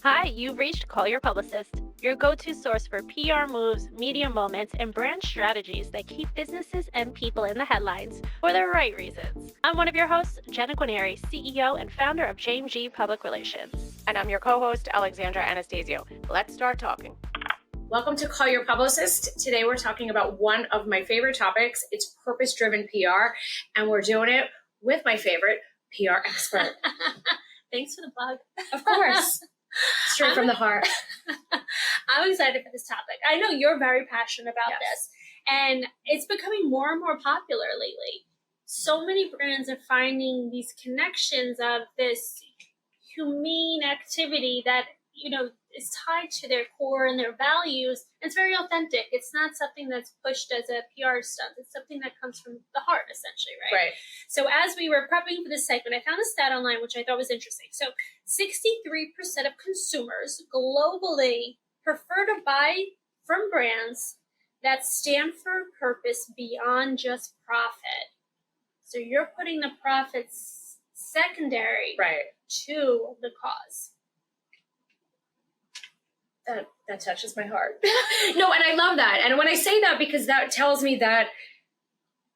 Hi, you've reached Call Your Publicist, your go-to source for PR moves, media moments, and brand strategies that keep businesses and people in the headlines for the right reasons. I'm one of your hosts, Jenna Guarneri, CEO and founder of JMG Public Relations. And I'm your co-host, Alexandra Anastasio. Let's start talking. Welcome to Call Your Publicist. Today we're talking about one of my favorite topics. It's purpose-driven PR, and we're doing it with my favorite PR expert. Thanks for the plug. Of course. Straight from the heart. I'm excited for this topic. I know you're very passionate about this, and it's becoming more and more popular lately. So many brands are finding these connections of this humane activity that, is tied to their core and their values. It's very authentic. It's not something that's pushed as a PR stunt. It's something that comes from the heart, essentially, right? Right. So as we were prepping for this segment, I found a stat online, which I thought was interesting. So 63% of consumers globally prefer to buy from brands that stand for a purpose beyond just profit. So you're putting the profits secondary to the cause. That touches my heart. No, and I love that. And when I say that, because that tells me that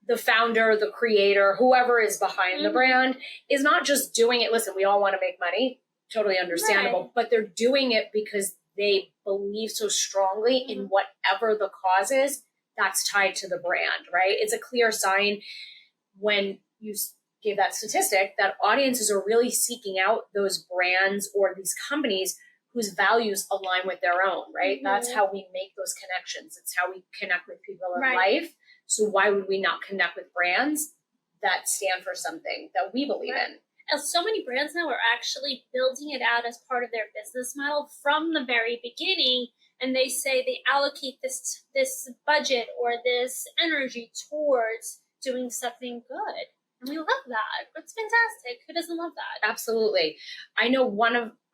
the founder, the creator, whoever is behind the brand is not just doing it. Listen, we all want to make money. Totally understandable. But they're doing it because they believe so strongly in whatever the cause is that's tied to the brand, right? It's a clear sign when you give that statistic that audiences are really seeking out those brands or these companies whose values align with their own, right? That's how we make those connections. It's how we connect with people in life. So why would we not connect with brands that stand for something that we believe in? And so many brands now are actually building it out as part of their business model from the very beginning. And they say they allocate this budget or this energy towards doing something good. And we love that. It's fantastic. Who doesn't love that? Absolutely. I know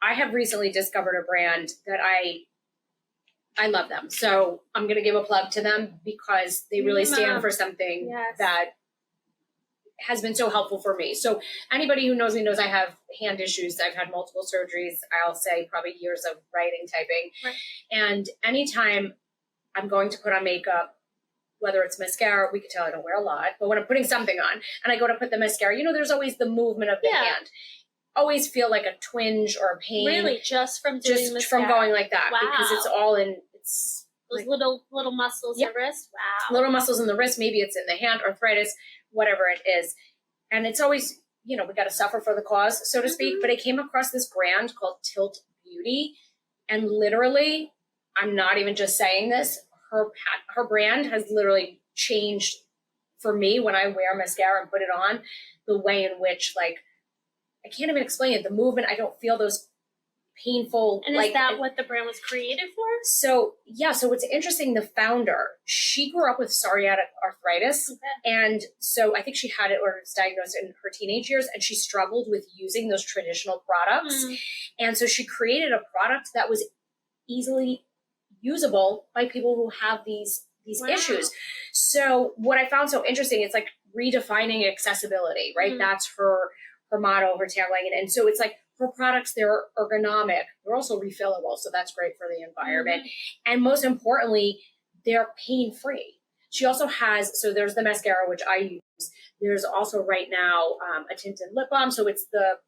I have recently discovered a brand that I love them. So I'm going to give a plug to them because they really stand for something that has been so helpful for me. So anybody who knows me knows I have hand issues. I've had multiple surgeries. I'll say probably years of writing, typing. Right. And anytime I'm going to put on makeup, whether it's mascara, we can tell I don't wear a lot, but when I'm putting something on and I go to put the mascara, there's always the movement of the hand. Always feel like a twinge or a pain. Really? Just from doing mascara? From going like that. Wow. Because it's all in, those like, little muscles in the wrist? Wow. Little muscles in the wrist. Maybe it's in the hand, arthritis, whatever it is. And it's always, we got to suffer for the cause, so to speak. But I came across this brand called Tilt Beauty. And literally, I'm not even just saying this, her brand has literally changed for me when I wear mascara and put it on, the way in which, I can't even explain it. The movement, I don't feel those painful. And is that what the brand was created for? So it's interesting. The founder, she grew up with psoriatic arthritis. Okay. And so I think she had it or was diagnosed in her teenage years, and she struggled with using those traditional products. And so she created a product that was easily usable by people who have these issues. So what I found so interesting, it's like redefining accessibility, right? That's her motto, her tagline. And so it's like her products, they're ergonomic. They're also refillable. So that's great for the environment. And most importantly, they're pain-free. She also has, so there's the mascara, which I use. There's also right now a tinted lip balm. So it's the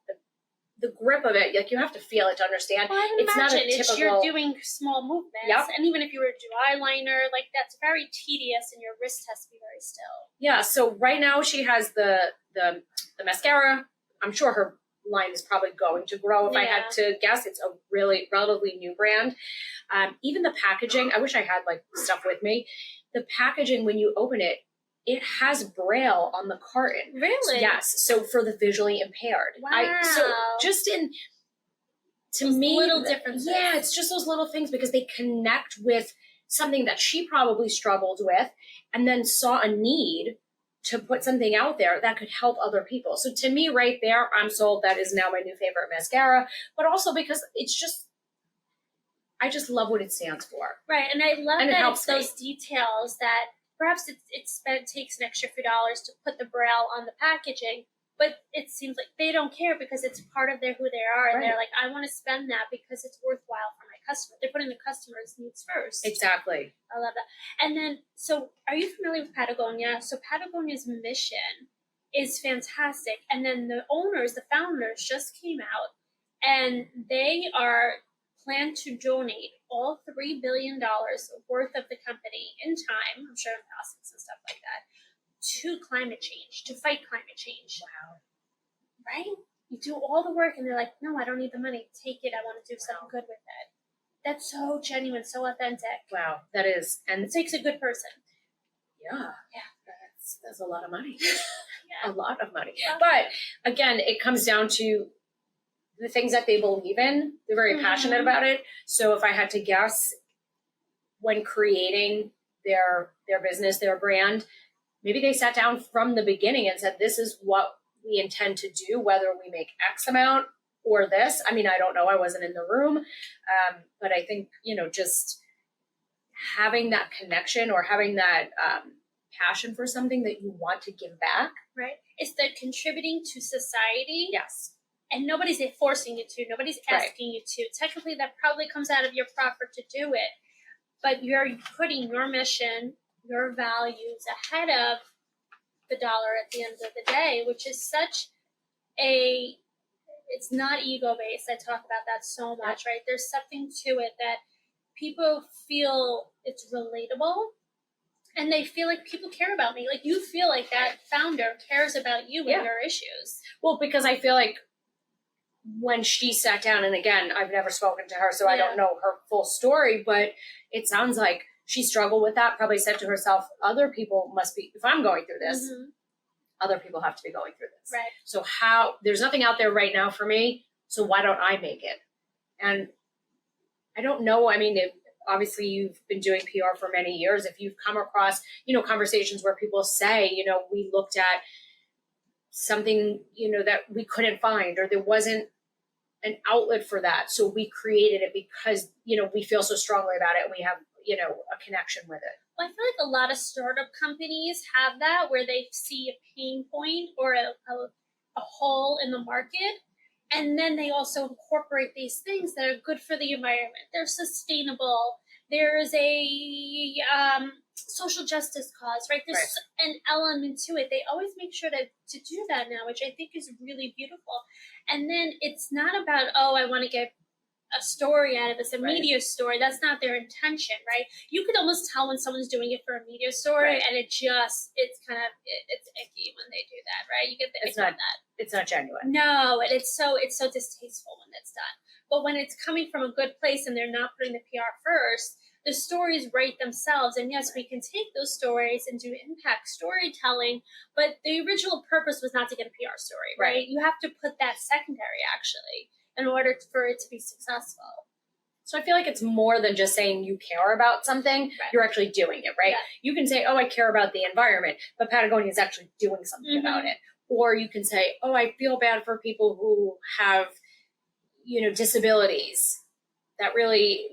grip of it, you have to feel it to understand. Well, I it's not a typical. You're doing small movements, and even if you were to do eyeliner, that's very tedious, and your wrist has to be very still. Yeah. So right now she has the mascara. I'm sure her line is probably going to grow. If I had to guess, it's a really relatively new brand. Even the packaging. I wish I had stuff with me. The packaging, when you open it, it has Braille on the carton. Really? Yes. So for the visually impaired. Wow. To me, little differences. Yeah, it's just those little things because they connect with something that she probably struggled with and then saw a need to put something out there that could help other people. So to me right there, I'm sold. That is now my new favorite mascara, but also because I just love what it stands for. Right. And I love that it's those details that perhaps it takes an extra few dollars to put the Braille on the packaging, But it seems like they don't care because it's part of who they are. And Right. they're like, I want to spend that because it's worthwhile for my customer. They're putting the customer's needs first. Exactly. I love that. And then, so are you familiar with Patagonia? So Patagonia's mission is fantastic. And then the owners, the founders just came out and they are planned to donate all $3 billion worth of the company in time, I'm sure in process and stuff like that, to climate change, to fight climate change. Wow. Right? You do all the work and they're like, no, I don't need the money. Take it. I want to do something good with it. That's so genuine, so authentic. Wow, that is. And It takes a good person. yeah. That's a lot of money. Yeah. A lot of money. Yeah. But again, it comes down to the things that they believe in. They're very passionate about it. So if I had to guess, when creating their business, their brand, maybe they sat down from the beginning and said, this is what we intend to do, whether we make X amount or this. I mean, I don't know. I wasn't in the room. But I think, just having that connection or having that passion for something that you want to give back. Right? It's the contributing to society. Yes. And nobody's forcing you to. Nobody's Right. asking you to. Technically, that probably comes out of your profit to do it. But you're putting your mission, your values ahead of the dollar at the end of the day, which is such it's not ego-based. I talk about that so much, right? There's something to it that people feel it's relatable and they feel like people care about me. Like you feel like that founder cares about you and your issues. Well, because I feel like when she sat down, and again, I've never spoken to her, so I don't know her full story, but it sounds like she struggled with that, probably said to herself, other people must be, if I'm going through this, other people have to be going through this. Right. So there's nothing out there right now for me, so why don't I make it? And I don't know, I mean, obviously you've been doing PR for many years. If you've come across, conversations where people say, we looked at something, that we couldn't find, or there wasn't an outlet for that. So we created it because, we feel so strongly about it and we have, a connection with it. Well, I feel like a lot of startup companies have that where they see a pain point or a hole in the market. And then they also incorporate these things that are good for the environment. They're sustainable. There's a social justice cause, right? There's an element to it. They always make sure to do that now, which I think is really beautiful. And then it's not about, I want to get a story out of this, a media story. That's not their intention, right? You could almost tell when someone's doing it for a media story, and it's kind of it's icky when they do that, right? You get the ick on that. It's not genuine. No, and it's so distasteful when it's done. But when it's coming from a good place and they're not putting the PR first, the stories write themselves. And yes, we can take those stories and do impact storytelling, but the original purpose was not to get a PR story, right? You have to put that secondary actually in order for it to be successful. So I feel like it's more than just saying you care about something. You're actually doing it, right? You can say, I care about the environment, but Patagonia is actually doing something about it. Or you can say, I feel bad for people who have, disabilities that really,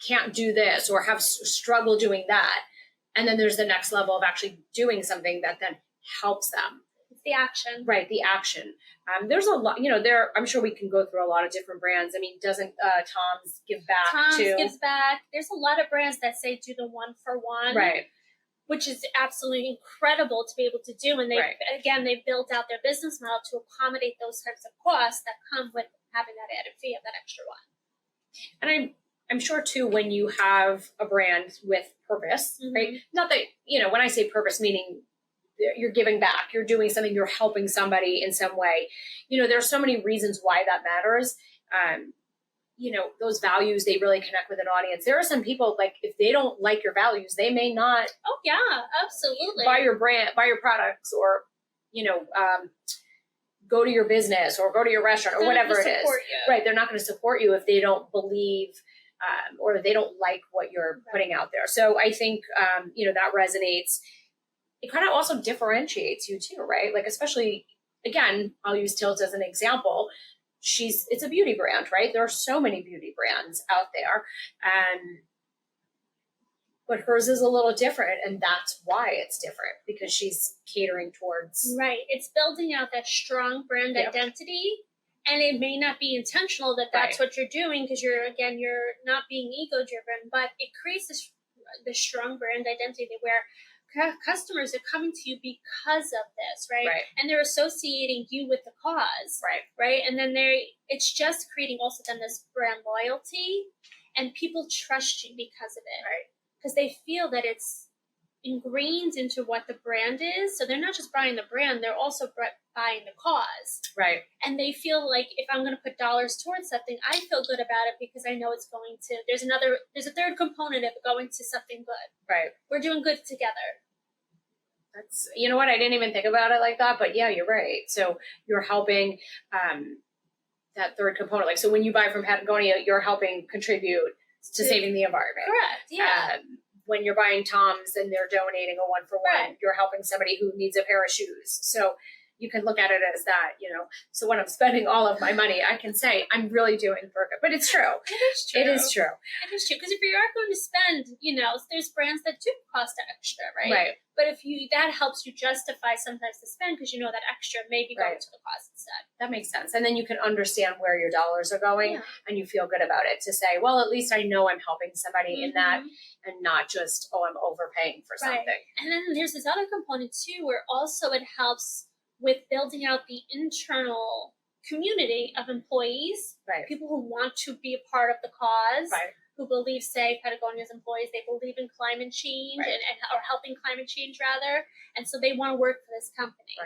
can't do this or have struggle doing that. And then there's the next level of actually doing something that then helps them. It's the action. Right, the action. There's a lot, I'm sure we can go through a lot of different brands. I mean, doesn't Tom's give back Tom's too? gives back. There's a lot of brands that say do the one for one. Right. Which is absolutely incredible to be able to do. And they've built out their business model to accommodate those types of costs that come with having that added fee of that extra one. And I'm sure too, when you have a brand with purpose, right? Not that, when I say purpose, meaning you're giving back, you're doing something, you're helping somebody in some way. There are so many reasons why that matters. Those values, they really connect with an audience. There are some people, like, if they don't like your values, they may not absolutely buy your brand, buy your products, or, go to your business or go to your restaurant or whatever it is. Right. They're not going to support you if they don't believe or they don't like what you're putting out there. So I think, that resonates. It kind of also differentiates you too, right? Like, especially, again, I'll use Tilt as an example. It's a beauty brand, right? There are so many beauty brands out there. but hers is a little different, and that's why it's different, because she's catering towards Right. It's building out that strong brand identity, and it may not be intentional that that's what you're doing, because you're not being ego driven, but it creates this strong brand identity where customers are coming to you because of this, right? And they're associating you with the cause, right? And then it's just creating also then this brand loyalty, and people trust you because of it, because they feel that it's ingrained into what the brand is. So they're not just buying the brand, they're also buying the cause. And they feel like if I'm going to put dollars towards something, I feel good about it because I know it's going to, there's a third component of it going to something good. We're doing good together. That's, you know what, I didn't even think about it like that, but yeah, you're right. So you're helping that third component. Like, so when you buy from Patagonia, you're helping contribute to saving the environment. Correct, yeah. When you're buying Tom's and they're donating a 1-for-1, you're helping somebody who needs a pair of shoes. So you can look at it as that, you know. So when I'm spending all of my money, I can say I'm really doing for good. But it's true. It is true. It is true. It is true. Because if you are going to spend, you know, there's brands that do cost extra, right? But if that helps you justify sometimes the spend, because you know that extra may be going to the cause instead. That makes sense. And then you can understand where your dollars are going and you feel good about it to say, well, at least I know I'm helping somebody in that, and not just, oh, I'm overpaying for something. And then there's this other component too, where also it helps with building out the internal community of employees, people who want to be a part of the cause, who believe, say, Patagonia's employees, they believe in climate change or helping climate change rather, and so they want to work for this company.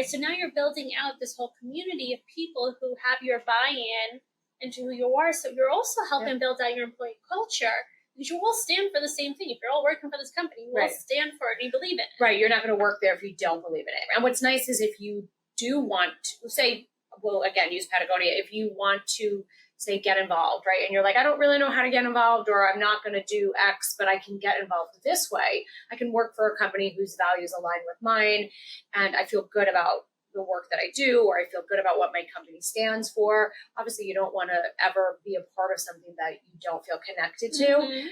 So now you're building out this whole community of people who have your buy-in into who you are. So you're also helping build out your employee culture, because you all stand for the same thing. If you're all working for this company, you all stand for it and you believe in it. You're not going to work there if you don't believe in it. And what's nice is if you do want to, say, we'll again use Patagonia, if you want to, say, get involved, and you're like, I don't really know how to get involved, or I'm not going to do X, but I can get involved this way. I can work for a company whose values align with mine, and I feel good about the work that I do, or I feel good about what my company stands for. Obviously, you don't want to ever be a part of something that you don't feel connected to,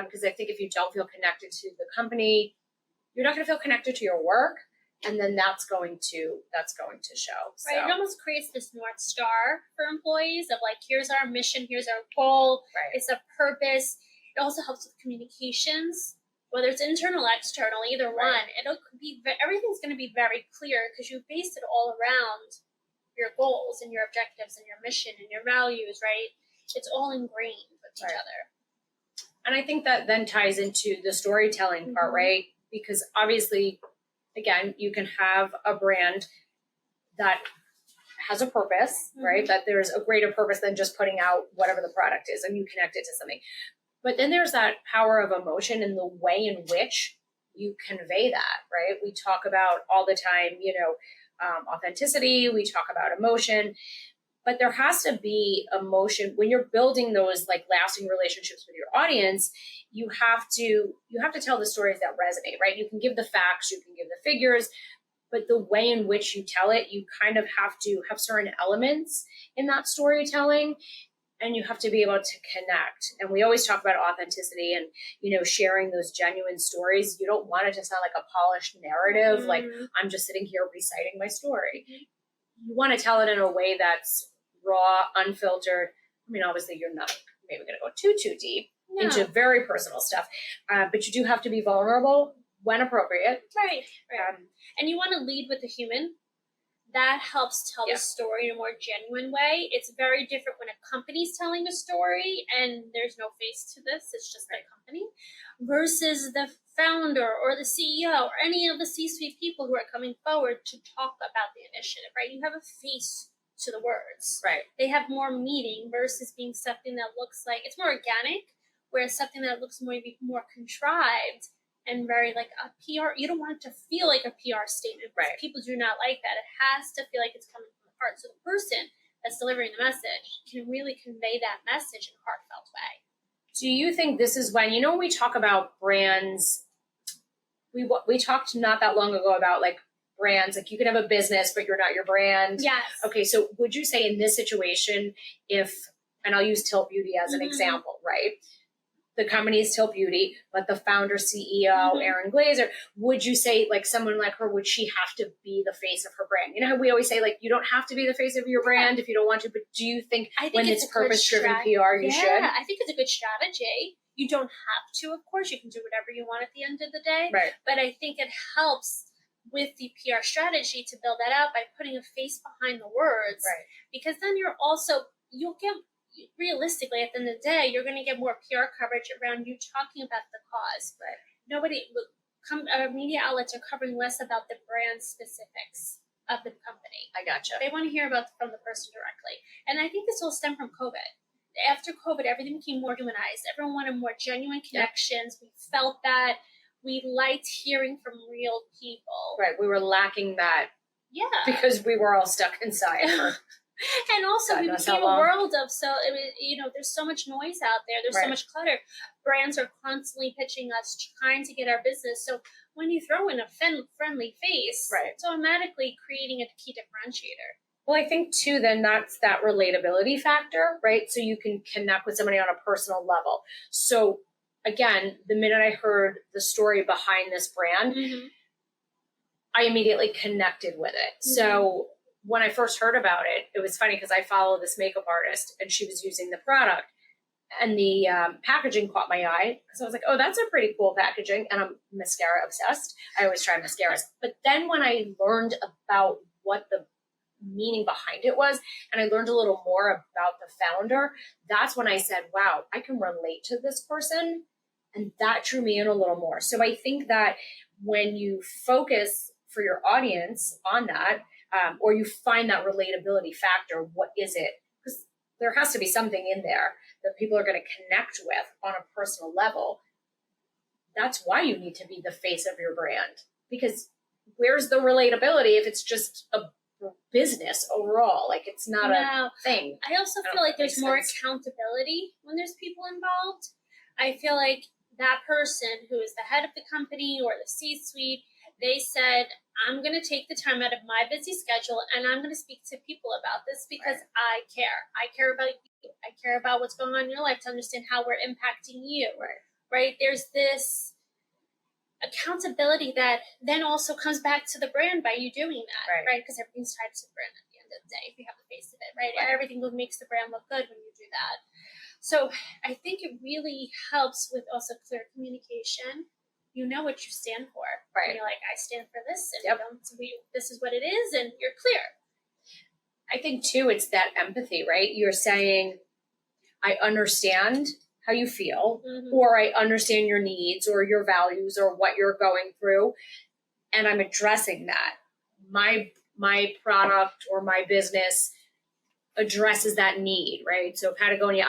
because I think if you don't feel connected to the company, you're not going to feel connected to your work, and then that's going to show. So. It almost creates this North Star for employees of like, here's our mission, here's our goal, it's a purpose. It also helps with communications, whether it's internal or external, either one. Everything's going to be very clear because you based it all around your goals and your objectives and your mission and your values, It's all ingrained with each other. And I think that then ties into the storytelling part, Because obviously, again, you can have a brand that has a purpose, That there's a greater purpose than just putting out whatever the product is and you connect it to something. But then there's that power of emotion and the way in which you convey that, We talk about all the time, authenticity, we talk about emotion, but there has to be emotion when you're building those like lasting relationships with your audience. You have to tell the stories that resonate, You can give the facts, you can give the figures, but the way in which you tell it, you kind of have to have certain elements in that storytelling, and you have to be able to connect. And we always talk about authenticity and, sharing those genuine stories. You don't want it to sound like a polished narrative, like I'm just sitting here reciting my story. You want to tell it in a way that's raw, unfiltered. I mean, obviously you're not maybe going to go too deep into very personal stuff, but you do have to be vulnerable when appropriate. And you want to lead with the human. That helps tell the story in a more genuine way. It's very different when a company's telling a story and there's no face to this, it's just the company, versus the founder or the CEO or any of the C-suite people who are coming forward to talk about the initiative, You have a face to the words. They have more meaning versus being something that looks like, it's more organic, whereas something that looks maybe more contrived and very like a PR, you don't want it to feel like a PR statement. People do not like that. It has to feel like it's coming from the heart. So the person that's delivering the message can really convey that message in a heartfelt way. Do you think this is when, when we talk about brands, we talked not that long ago about like brands, like you can have a business, but you're not your brand. Yes. Okay, so would you say in this situation, and I'll use Tilt Beauty as an example, the company is Tilt Beauty, but the founder, CEO, Erin Glazer, would you say like someone like her, would she have to be the face of her brand? You know how we always say like, you don't have to be the face of your brand if you don't want to, but do you think, when it's purpose-driven PR, you should? Yeah, I think it's a good strategy. You don't have to, of course. You can do whatever you want at the end of the day. Right. But I think it helps with the PR strategy to build that out by putting a face behind the words. Right. Because then you'll get, realistically, at the end of the day, you're going to get more PR coverage around you talking about the cause. But media outlets are covering less about the brand specifics of the company. I gotcha. They want to hear from the person directly. And I think this will stem from COVID. After COVID, everything became more humanized. Everyone wanted more genuine connections. We felt that. We liked hearing from real people. Right. We were lacking that. Yeah. Because we were all stuck inside. And also, God we knows became how a long. world of, there's so much noise out there. There's so much clutter. Brands are constantly pitching us, trying to get our business. So when you throw in a friendly face, it's automatically creating a key differentiator. Well, I think too, then that's that relatability factor, right? So you can connect with somebody on a personal level. So again, the minute I heard the story behind this brand, I immediately connected with it. So when I first heard about it, it was funny because I follow this makeup artist and she was using the product and the packaging caught my eye. So I was like, oh, that's a pretty cool packaging. And I'm mascara obsessed. I always try mascaras. But then when I learned about what the meaning behind it was, and I learned a little more about the founder, that's when I said, wow, I can relate to this person. And that drew me in a little more. So I think that when you focus for your audience on that, or you find that relatability factor, what is it? Because there has to be something in there that people are going to connect with on a personal level. That's why you need to be the face of your brand. Because where's the relatability if it's just a business overall? Like, it's not a thing. I also feel like there's more accountability when there's people involved. I feel like that person who is the head of the company or the C-suite, they said, I'm going to take the time out of my busy schedule and I'm going to speak to people about this because I care. I care about you. I care about what's going on in your life to understand how we're impacting you. Right? There's this accountability that then also comes back to the brand by you doing that. Right? Because everything's tied to the brand at the end of the day if you have the face of it. Right? Everything makes the brand look good when you do that. So I think it really helps with also clear communication. You know what you stand for. And you're like, I stand for this, and this is what it is, and you're clear. I think too, it's that empathy, right? You're saying, I understand how you feel, or I understand your needs or your values or what you're going through, and I'm addressing that. My product or my business addresses that need, right? So Patagonia,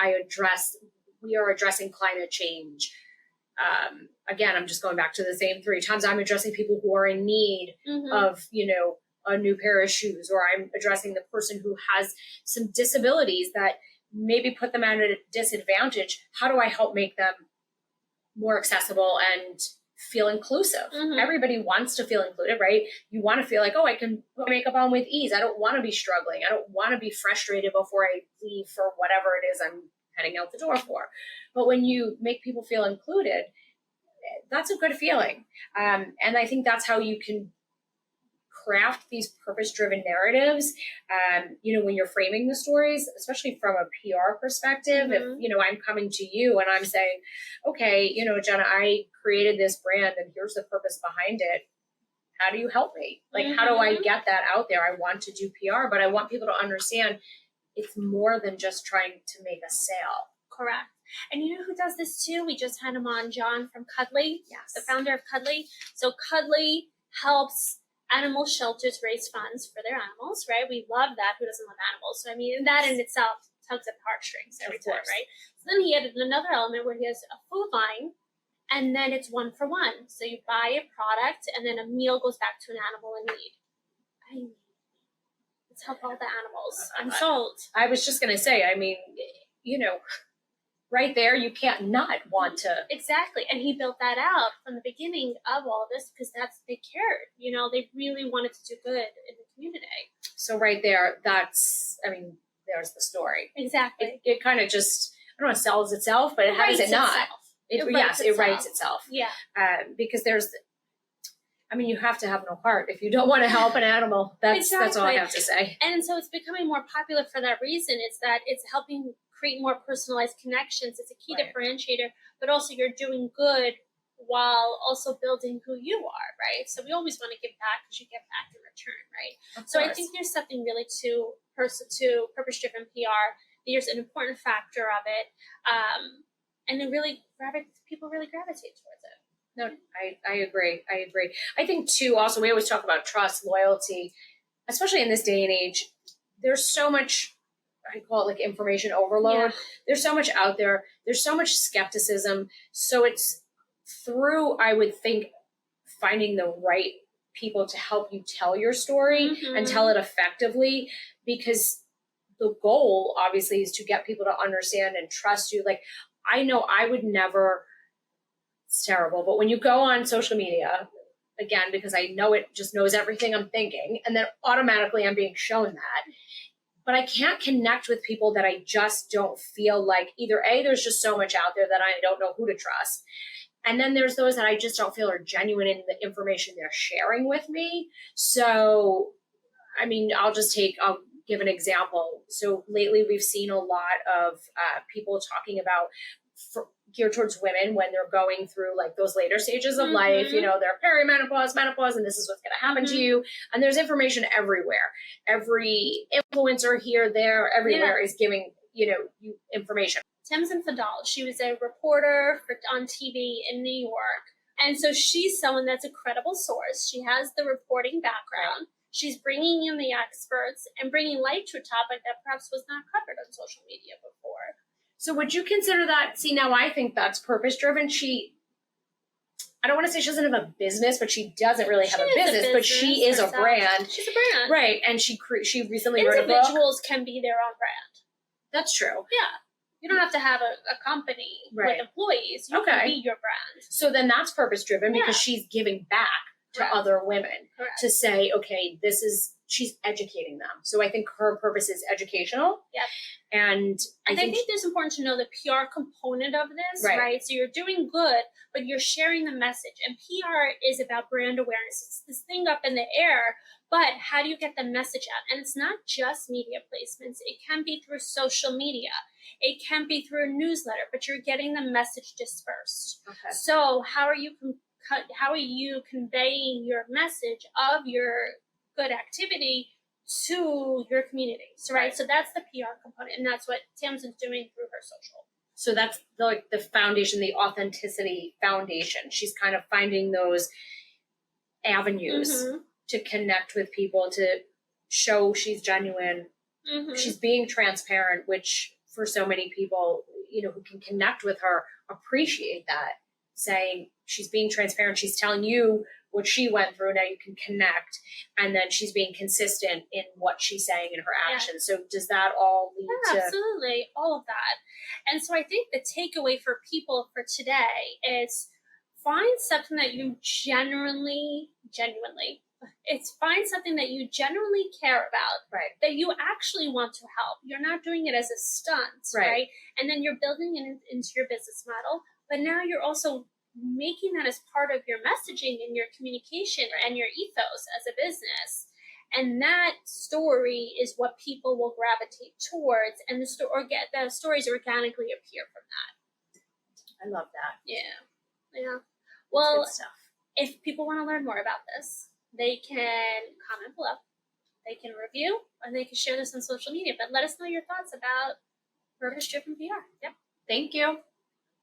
we are addressing climate change. Again, I'm just going back to the same 3 times. I'm addressing people who are in need of, a new pair of shoes, or I'm addressing the person who has some disabilities that maybe put them at a disadvantage. How do I help make them more accessible and feel inclusive? Everybody wants to feel included, right? You want to feel like, oh, I can put makeup on with ease. I don't want to be struggling. I don't want to be frustrated before I leave for whatever it is I'm heading out the door for. But when you make people feel included, that's a good feeling. And I think that's how you can craft these purpose-driven narratives. When you're framing the stories, especially from a PR perspective, if, I'm coming to you and I'm saying, okay, Jenna, I created this brand and here's the purpose behind it. How do you help me? Like, how do I get that out there? I want to do PR, but I want people to understand it's more than just trying to make a sale. Correct. And you know who does this too? We just had him on, John from Cuddly, the founder of Cuddly. So Cuddly helps animal shelters raise funds for their animals, right? We love that. Who doesn't love animals? So, I mean, that in itself tugs at heartstrings every time, right? So then he added another element where he has a food line, and then it's 1 for 1. So you buy a product, and then a meal goes back to an animal in need. Let's help all the animals. I'm sold. I was just going to say, I mean, right there, you can't not want to. Exactly. And he built that out from the beginning of all of this because they cared. They really wanted to do good in the community. So right there, there's the story. Exactly. It kind of just, I don't know, sells itself, but how does it not? It writes itself. Yeah. Because you have to have no heart if you don't want to help an animal. That's all I have to say. And so it's becoming more popular for that reason. It's that it's helping create more personalized connections. It's a key differentiator, but also you're doing good while also building who you are, right? So we always want to give back because you get back in return, right? So I think there's something really to purpose-driven PR. There's an important factor of it, and it really people really gravitate towards it. No, I agree. I think too, also, we always talk about trust, loyalty, especially in this day and age. There's so much, I call it like information overload. Yeah. There's so much out there. There's so much skepticism. So it's through, I would think, finding the right people to help you tell your story and tell it effectively, because the goal obviously is to get people to understand and trust you. Like, I know I would never, it's terrible, but when you go on social media, again, because I know it just knows everything I'm thinking, and then automatically I'm being shown that, but I can't connect with people that I just don't feel like either there's just so much out there that I don't know who to trust. And then there's those that I just don't feel are genuine in the information they're sharing with me. So, I'll give an example. So lately we've seen a lot of people talking about geared towards women when they're going through like those later stages of life, they're perimenopause, menopause, and this is what's going to happen to you. And there's information everywhere. Every influencer here, there, everywhere is giving, you information. Tamsin Fadal, she was a reporter on TV in New York. And so she's someone that's a credible source. She has the reporting background. She's bringing in the experts and bringing light to a topic that perhaps was not covered on social media before. So would you consider that, see, now I think that's purpose-driven. I don't want to say she doesn't have a business, but she doesn't really have a business, but she is a brand. She's a brand. Right, and she recently wrote a book. Individuals can be their own brand. That's true. Yeah. You don't have to have a company with employees. You can be your brand. So then that's purpose-driven because she's giving back to other women to say, okay, she's educating them. So I think her purpose is educational. Yep. And I think there's important to know the PR component of this, right? So you're doing good, but you're sharing the message. And PR is about brand awareness. It's this thing up in the air, but how do you get the message out? And it's not just media placements. It can be through social media. It can be through a newsletter, but you're getting the message dispersed. Okay. So how are you conveying your message of your good activity to your communities, right? So that's the PR component, and that's what Tamsin's doing through her social. So that's the foundation, the authenticity foundation. She's kind of finding those avenues to connect with people, to show she's genuine. She's being transparent, which for so many people, who can connect with her, appreciate that. Saying she's being transparent, she's telling you what she went through, now you can connect, and then she's being consistent in what she's saying in her actions. So does that all lead to... Absolutely, all of that. And so I think the takeaway for people for today is find something that you genuinely, find something that you genuinely care about, that you actually want to help. You're not doing it as a stunt, right? And then you're building it into your business model, but now you're also making that as part of your messaging and your communication and your ethos as a business. And that story is what people will gravitate towards, and the stories organically appear from that. I love that. Yeah. Well, if people want to learn more about this, they can comment below, they can review, and they can share this on social media. But let us know your thoughts about purpose-driven PR. Yep. Thank you.